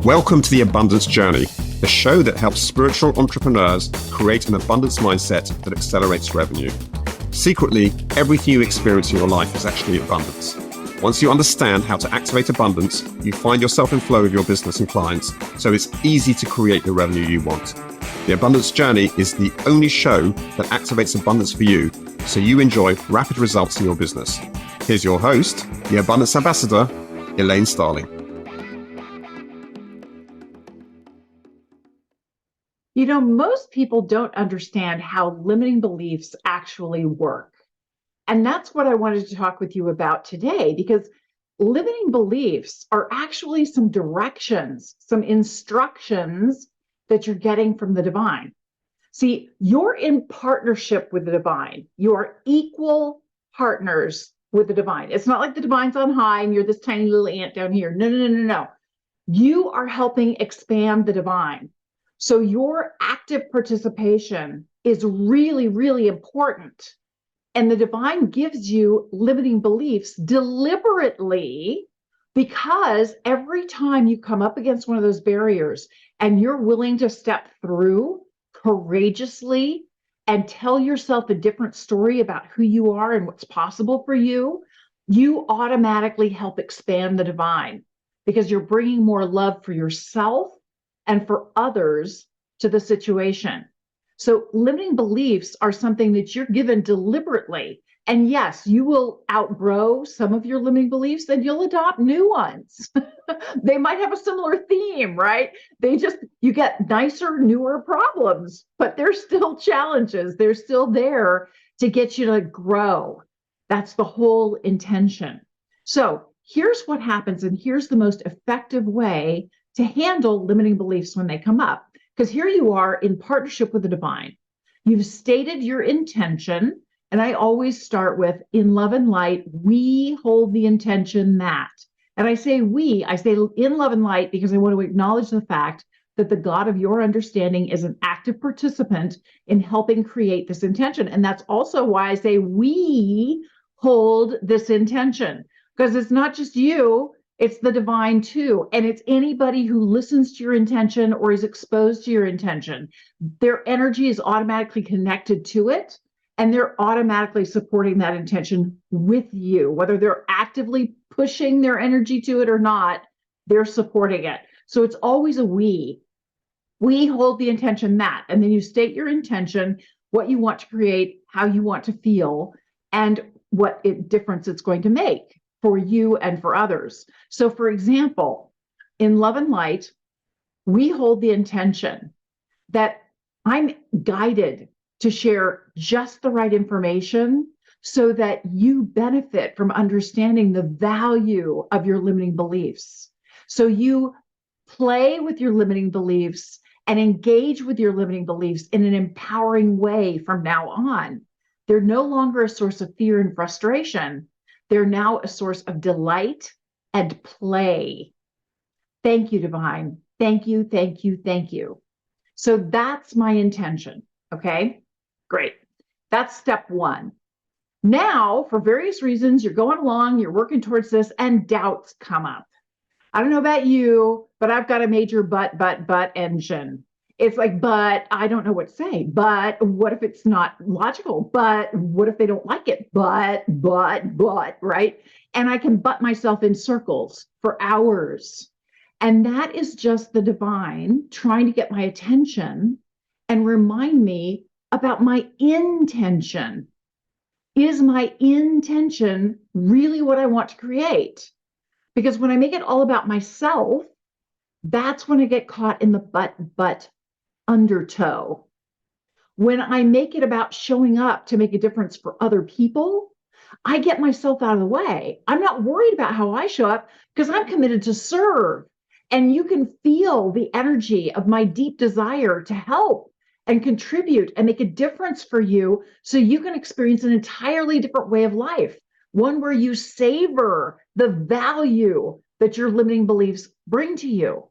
Welcome to the Abundance Journey, the show that helps spiritual entrepreneurs create an abundance mindset that accelerates revenue. Secretly, everything you experience in your life is actually abundance. Once you understand how to activate abundance, you find yourself in flow with your business and clients, so it's easy to create the revenue you want. The Abundance Journey is the only show that activates abundance for you, so you enjoy rapid results in your business. Here's your host, the Abundance Ambassador, Elaine Starling. You know, most people don't understand how limiting beliefs actually work. And that's what I wanted to talk with you about today, because limiting beliefs are actually some directions, some instructions that you're getting from the divine. See, you're in partnership with the divine. You're equal partners with the divine. It's not like the divine's on high and you're this tiny little ant down here. No. You are helping expand the divine. So your active participation is really, really important. And the divine gives you limiting beliefs deliberately, because every time you come up against one of those barriers and you're willing to step through courageously and tell yourself a different story about who you are and what's possible for you, you automatically help expand the divine, because you're bringing more love for yourself and for others to the situation. So limiting beliefs are something that you're given deliberately. And yes, you will outgrow some of your limiting beliefs and you'll adopt new ones. They might have a similar theme, right? You get nicer, newer problems, but they're still challenges. They're still there to get you to grow. That's the whole intention. So here's what happens, and here's the most effective way to handle limiting beliefs when they come up. Because here you are in partnership with the divine. You've stated your intention, and I always start with, in love and light, we hold the intention that. And I say in love and light because I want to acknowledge the fact that the God of your understanding is an active participant in helping create this intention. And that's also why I say we hold this intention, because it's not just you. It's the divine too. And it's anybody who listens to your intention or is exposed to your intention. Their energy is automatically connected to it, and they're automatically supporting that intention with you. Whether they're actively pushing their energy to it or not, they're supporting it. So it's always a we. We hold the intention that, and then you state your intention, what you want to create, how you want to feel, and what difference it's going to make for you and for others. So for example, in love and light, we hold the intention that I'm guided to share just the right information so that you benefit from understanding the value of your limiting beliefs. So you play with your limiting beliefs and engage with your limiting beliefs in an empowering way from now on. They're no longer a source of fear and frustration. They're now a source of delight and play. Thank you, divine. Thank you, thank you, thank you. So that's my intention. Okay, great. That's step one. Now, for various reasons, you're going along, you're working towards this, and doubts come up. I don't know about you, but I've got a major but engine. It's like, but I don't know what to say. But what if it's not logical? But what if they don't like it? But, right? And I can butt myself in circles for hours. And that is just the divine trying to get my attention and remind me about my intention. Is my intention really what I want to create? Because when I make it all about myself, that's when I get caught in the but undertow. When I make it about showing up to make a difference for other people, I get myself out of the way. I'm not worried about how I show up because I'm committed to serve. And you can feel the energy of my deep desire to help and contribute and make a difference for you, so you can experience an entirely different way of life, one where you savor the value that your limiting beliefs bring to you.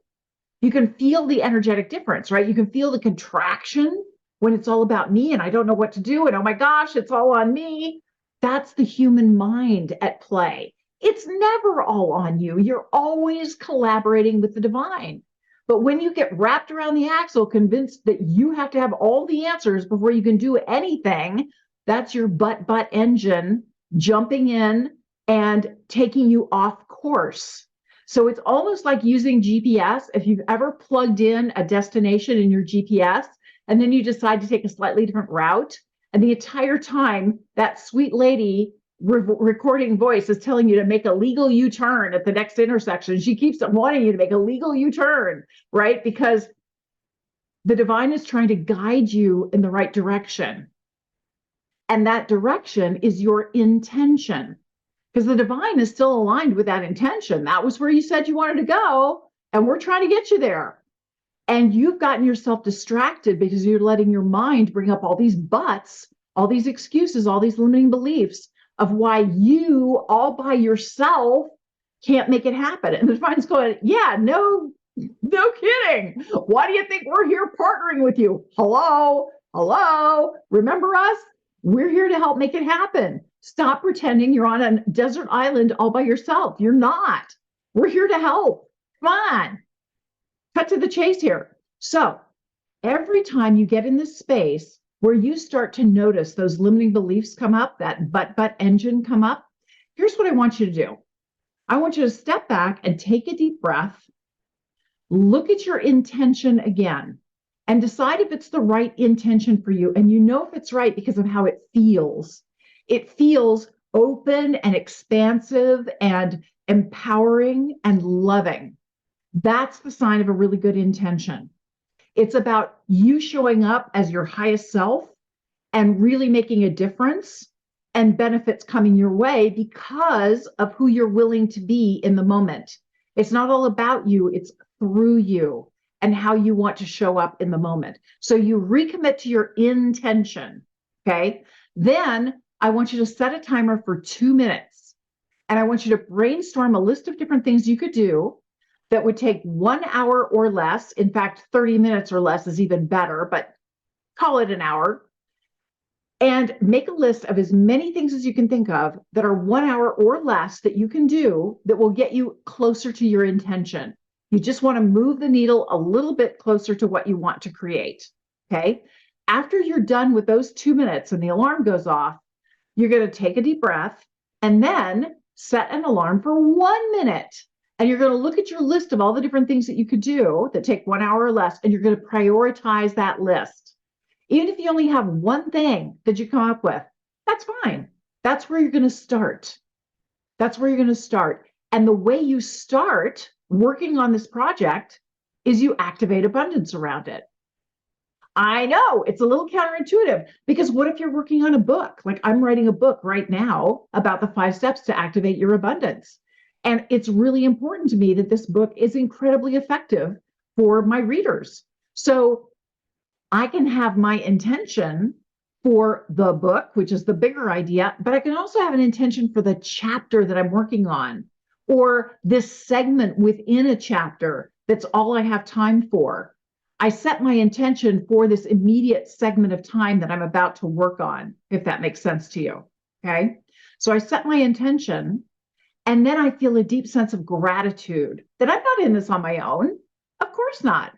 You can feel the energetic difference, right? You can feel the contraction when it's all about me and I don't know what to do. And oh my gosh, it's all on me. That's the human mind at play. It's never all on you. You're always collaborating with the divine. But when you get wrapped around the axle, convinced that you have to have all the answers before you can do anything, that's your but engine jumping in and taking you off course. So it's almost like using GPS. If you've ever plugged in a destination in your GPS and then you decide to take a slightly different route, and the entire time that sweet lady recording voice is telling you to make a legal U-turn at the next intersection. She keeps wanting you to make a legal U-turn, right? Because the divine is trying to guide you in the right direction. And that direction is your intention, because the divine is still aligned with that intention. That was where you said you wanted to go, and we're trying to get you there. And you've gotten yourself distracted because you're letting your mind bring up all these buts, all these excuses, all these limiting beliefs of why you all by yourself can't make it happen. And the divine's going, yeah, no kidding. Why do you think we're here partnering with you? Hello, remember us? We're here to help make it happen. Stop pretending you're on a desert island all by yourself. You're not. We're here to help. Come on. Cut to the chase here. So every time you get in this space where you start to notice those limiting beliefs come up, that but engine come up, here's what I want you to do. I want you to step back and take a deep breath, look at your intention again, and decide if it's the right intention for you. And you know if it's right because of how it feels. It feels open and expansive and empowering and loving. That's the sign of a really good intention. It's about you showing up as your highest self and really making a difference and benefits coming your way because of who you're willing to be in the moment. It's not all about you, it's through you and how you want to show up in the moment. So you recommit to your intention, okay? Then I want you to set a timer for 2 minutes. And I want you to brainstorm a list of different things you could do that would take 1 hour or less. In fact, 30 minutes or less is even better, but call it an hour. And make a list of as many things as you can think of that are 1 hour or less that you can do that will get you closer to your intention. You just want to move the needle a little bit closer to what you want to create, okay? After you're done with those 2 minutes and the alarm goes off, you're going to take a deep breath and then set an alarm for 1 minute. And you're going to look at your list of all the different things that you could do that take 1 hour or less, and you're going to prioritize that list. Even if you only have one thing that you come up with, that's fine. That's where you're going to start. That's where you're going to start. And the way you start working on this project is you activate abundance around it. I know it's a little counterintuitive, because what if you're working on a book? Like I'm writing a book right now about the 5 steps to activate your abundance. And it's really important to me that this book is incredibly effective for my readers. So I can have my intention for the book, which is the bigger idea, but I can also have an intention for the chapter that I'm working on, or this segment within a chapter that's all I have time for. I set my intention for this immediate segment of time that I'm about to work on, if that makes sense to you, okay? So I set my intention, and then I feel a deep sense of gratitude that I'm not in this on my own. Of course not.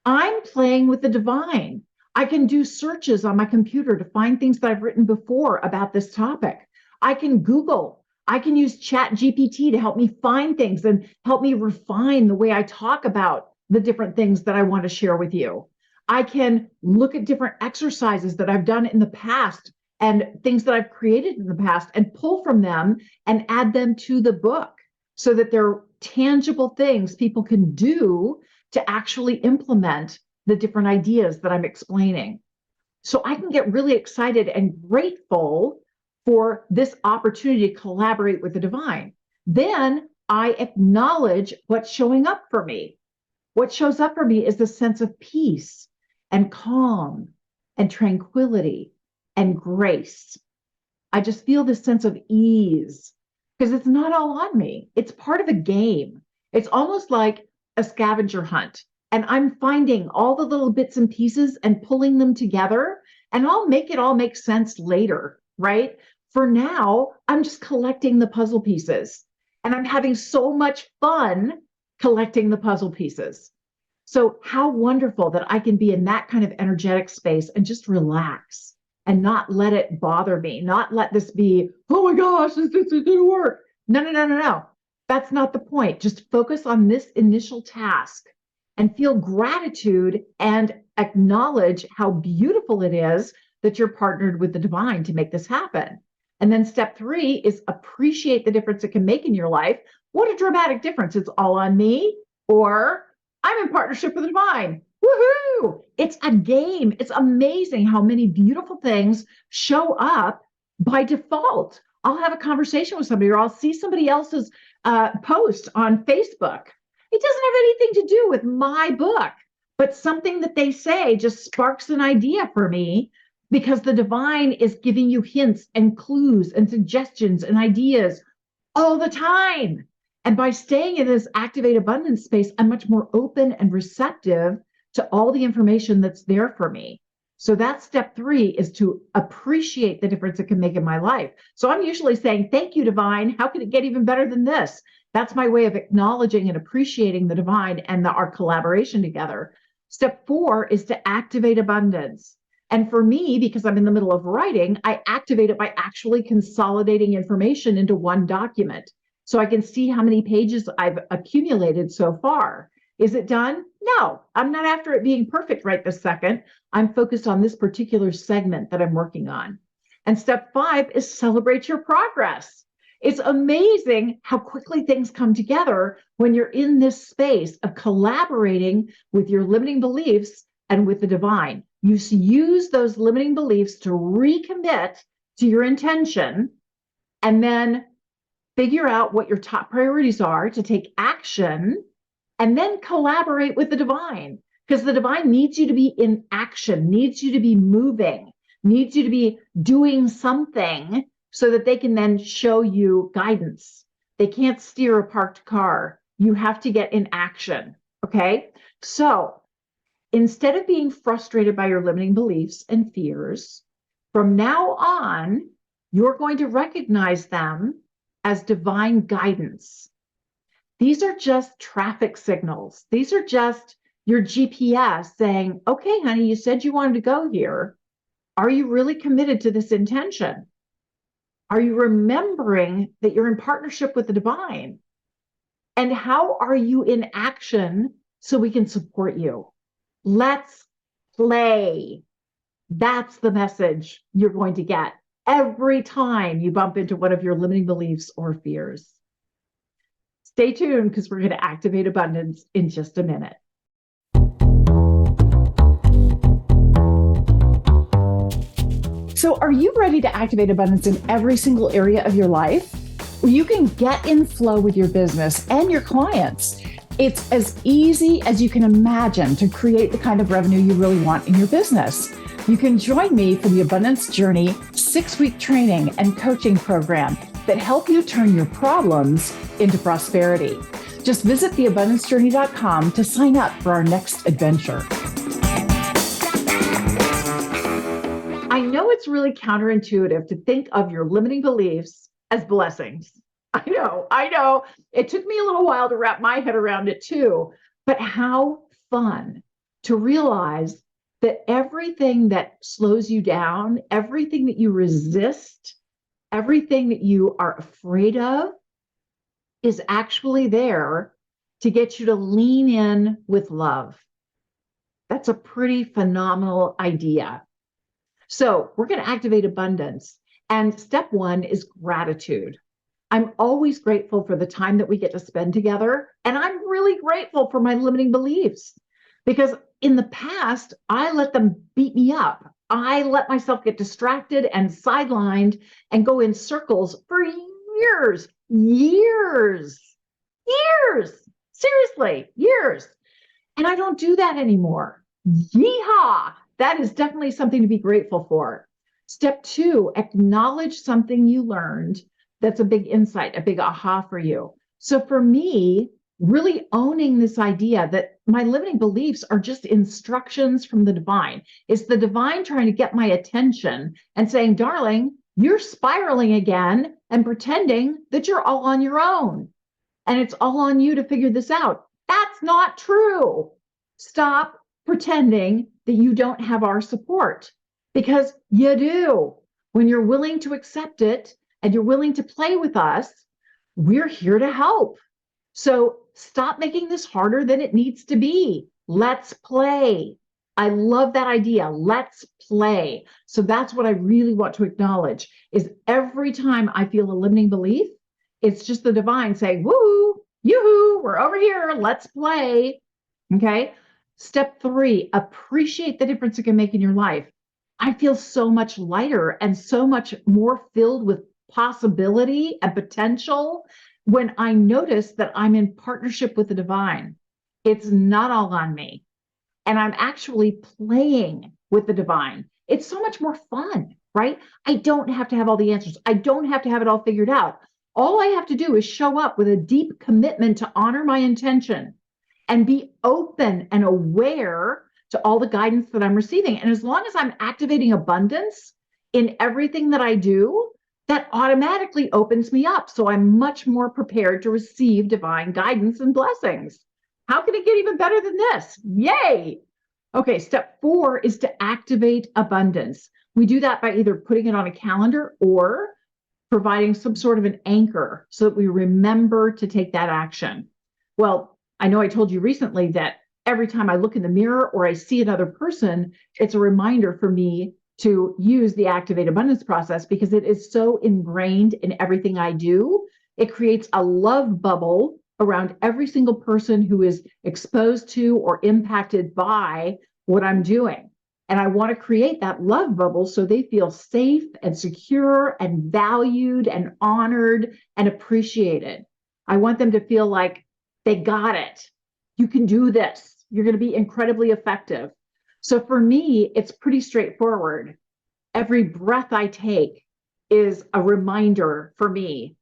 I'm playing with the divine. I can do searches on my computer to find things that I've written before about this topic. I can Google. I can use ChatGPT to help me find things and help me refine the way I talk about the different things that I want to share with you. I can look at different exercises that I've done in the past and things that I've created in the past and pull from them and add them to the book so that they're tangible things people can do to actually implement the different ideas that I'm explaining. So I can get really excited and grateful for this opportunity to collaborate with the divine. Then I acknowledge what's showing up for me. What shows up for me is the sense of peace and calm and tranquility and grace. I just feel this sense of ease because it's not all on me. It's part of a game. It's almost like a scavenger hunt. And I'm finding all the little bits and pieces and pulling them together, and I'll make it all make sense later, right? For now, I'm just collecting the puzzle pieces, and I'm having so much fun collecting the puzzle pieces. So how wonderful that I can be in that kind of energetic space and just relax and not let it bother me, not let this be, oh my gosh, this didn't work. No, no, no, no, no. That's not the point. Just focus on this initial task and feel gratitude and acknowledge how beautiful it is that you're partnered with the divine to make this happen. And then step 3 is appreciate the difference it can make in your life. What a dramatic difference. It's all on me, or I'm in partnership with the divine. Woohoo! It's a game. It's amazing how many beautiful things show up by default. I'll have a conversation with somebody, or I'll see somebody else's post on Facebook. It doesn't have anything to do with my book, but something that they say just sparks an idea for me, because the divine is giving you hints and clues and suggestions and ideas all the time. And by staying in this activate abundance space, I'm much more open and receptive to all the information that's there for me. So that's step 3, is to appreciate the difference it can make in my life. So I'm usually saying, thank you, divine. How can it get even better than this? That's my way of acknowledging and appreciating the divine and our collaboration together. Step 4 is to activate abundance. And for me, because I'm in the middle of writing, I activate it by actually consolidating information into one document, so I can see how many pages I've accumulated so far. Is it done? No, I'm not after it being perfect right this second. I'm focused on this particular segment that I'm working on. And step 5 is celebrate your progress. It's amazing how quickly things come together when you're in this space of collaborating with your limiting beliefs and with the divine. You use those limiting beliefs to recommit to your intention, and then figure out what your top priorities are to take action, and then collaborate with the divine, because the divine needs you to be in action, needs you to be moving, needs you to be doing something so that they can then show you guidance. They can't steer a parked car. You have to get in action. Okay. So instead of being frustrated by your limiting beliefs and fears, from now on, you're going to recognize them as divine guidance. These are just traffic signals. These are just your GPS saying, okay, honey, you said you wanted to go here. Are you really committed to this intention? Are you remembering that you're in partnership with the divine? And how are you in action so we can support you? Let's play. That's the message you're going to get every time you bump into one of your limiting beliefs or fears. Stay tuned, because we're going to activate abundance in just a minute. So are you ready to activate abundance in every single area of your life? Well, you can get in flow with your business and your clients. It's as easy as you can imagine to create the kind of revenue you really want in your business. You can join me for the Abundance Journey 6-week training and coaching program that help you turn your problems into prosperity. Just visit theabundancejourney.com to sign up for our next adventure. I know it's really counterintuitive to think of your limiting beliefs as blessings. I know. It took me a little while to wrap my head around it too, but how fun to realize that everything that slows you down, everything that you resist, everything that you are afraid of is actually there to get you to lean in with love. That's a pretty phenomenal idea. So we're going to activate abundance. And step 1 is gratitude. I'm always grateful for the time that we get to spend together. And I'm really grateful for my limiting beliefs, because in the past, I let them beat me up. I let myself get distracted and sidelined and go in circles for years. Seriously, years. And I don't do that anymore. Yeehaw! That is definitely something to be grateful for. Step 2, acknowledge something you learned that's a big insight, a big aha for you. So for me, really owning this idea that my limiting beliefs are just instructions from the divine. It's the divine trying to get my attention and saying, darling, you're spiraling again and pretending that you're all on your own. And it's all on you to figure this out. That's not true. Stop pretending that you don't have our support, because you do. When you're willing to accept it and you're willing to play with us, we're here to help. So stop making this harder than it needs to be. Let's play. I love that idea. Let's play. So that's what I really want to acknowledge is every time I feel a limiting belief, it's just the divine saying, woo, yoo-hoo, we're over here. Let's play. Okay. Step 3, appreciate the difference it can make in your life. I feel so much lighter and so much more filled with possibility and potential when I notice that I'm in partnership with the divine. It's not all on me. And I'm actually playing with the divine. It's so much more fun, right? I don't have to have all the answers. I don't have to have it all figured out. All I have to do is show up with a deep commitment to honor my intention and be open and aware to all the guidance that I'm receiving. And as long as I'm activating abundance in everything that I do, that automatically opens me up. So I'm much more prepared to receive divine guidance and blessings. How can it get even better than this? Yay! Okay, step 4 is to activate abundance. We do that by either putting it on a calendar or providing some sort of an anchor so that we remember to take that action. Well, I know I told you recently that every time I look in the mirror or I see another person, it's a reminder for me to use the Activate Abundance process because it is so ingrained in everything I do. It creates a love bubble around every single person who is exposed to or impacted by what I'm doing. And I want to create that love bubble so they feel safe and secure and valued and honored and appreciated. I want them to feel like they got it. You can do this. You're going to be incredibly effective. So for me, it's pretty straightforward. Every breath I take is a reminder for me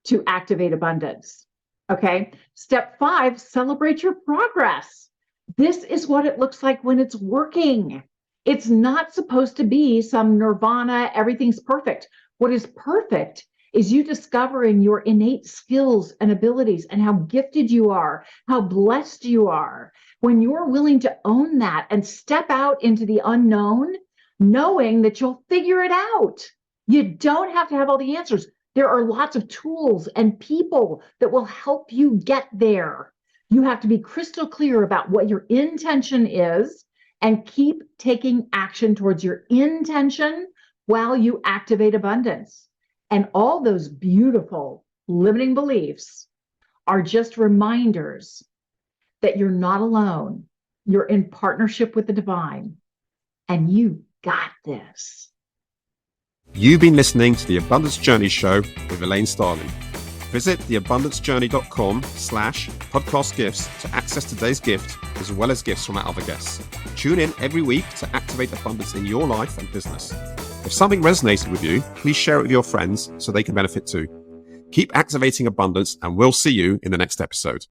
to activate abundance. Okay. Step 5, celebrate your progress. This is what it looks like when it's working. It's not supposed to be some nirvana, everything's perfect. What is perfect is you discovering your innate skills and abilities and how gifted you are, how blessed you are. When you're willing to own that and step out into the unknown, knowing that you'll figure it out. You don't have to have all the answers. There are lots of tools and people that will help you get there. You have to be crystal clear about what your intention is and keep taking action towards your intention while you activate abundance. And all those beautiful limiting beliefs are just reminders that you're not alone. You're in partnership with the divine, and you got this. You've been listening to the Abundance Journey Show with Elaine Starling. Visit theabundancejourney.com/podcast gifts to access today's gift, as well as gifts from our other guests. Tune in every week to activate abundance in your life and business. If something resonated with you, please share it with your friends so they can benefit too. Keep activating abundance, and we'll see you in the next episode.